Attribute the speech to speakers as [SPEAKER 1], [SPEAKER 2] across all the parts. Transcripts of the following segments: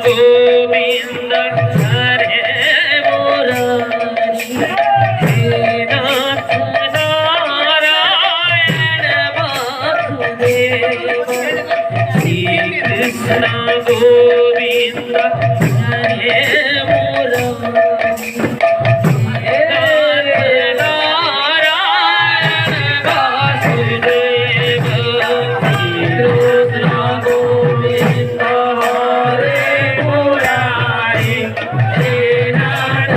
[SPEAKER 1] गोविंद हरे मुरारी हे नाथ नारायण वासुदेव श्री कृष्ण गोविंद हरे मुरारी हे नाथ नारायण वासुदेव श्री कृष्ण गोविंद हरे मुरारी हे नाथ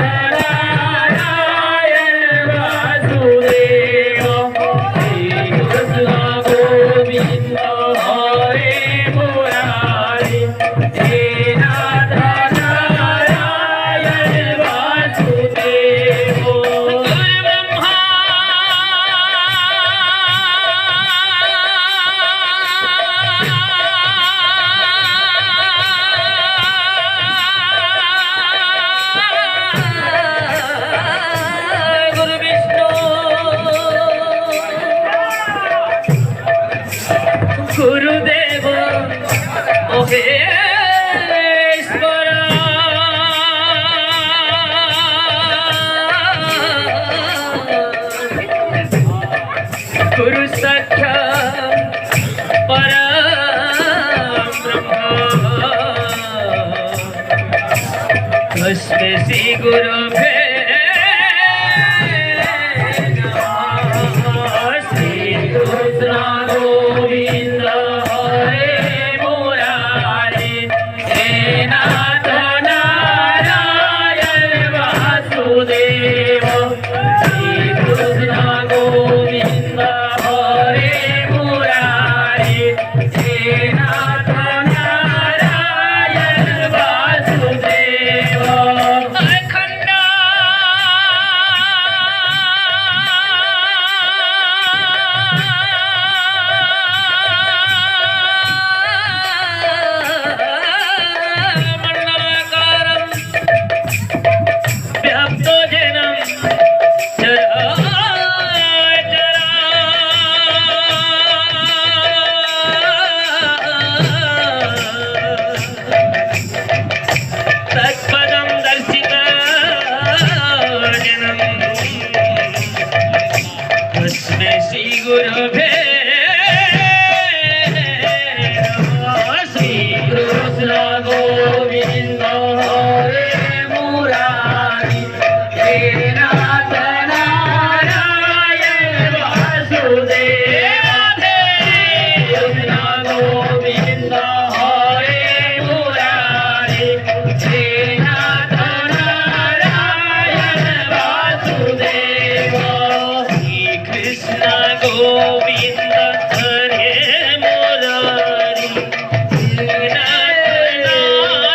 [SPEAKER 1] नारायण वासुदेव श्री कृष्ण गोविंद हरे मुरारी हे नाथ नारायण वासुदेव गुरु विष्णु गुरुदेव महेश्वर गुरु साक्षात् परब्रह्म तस्मै श्री गुरवे नमः श्री कृष्ण गोविंद हरे मुरारी हे नाथ नारायण वासुदेव श्री कृष्ण गोविंद हरे मुरारी हे नाथ नारायण वासुदेव अखंड मंडलाकारं व्याप्तो जनं तत्पदं दर्शिता जनं तस्मै श्री गुरवे नमः श्री कृष्ण गोविंद हरे मुरारी हे नाथ नारायण वासुदेव कृष्ण गोविंद हरे मुरारी हे नाथ नारायण वासुदेव श्री कृष्ण गोविंद हरे मुरारी हे नाथ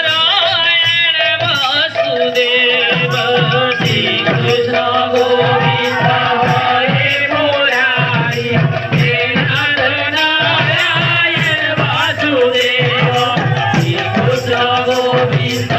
[SPEAKER 1] नारायण वासुदेव श्री कृष्ण गोविंद हरे मुरारी हे नाथ नारायण वासुदेव श्री कृष्ण गोविंद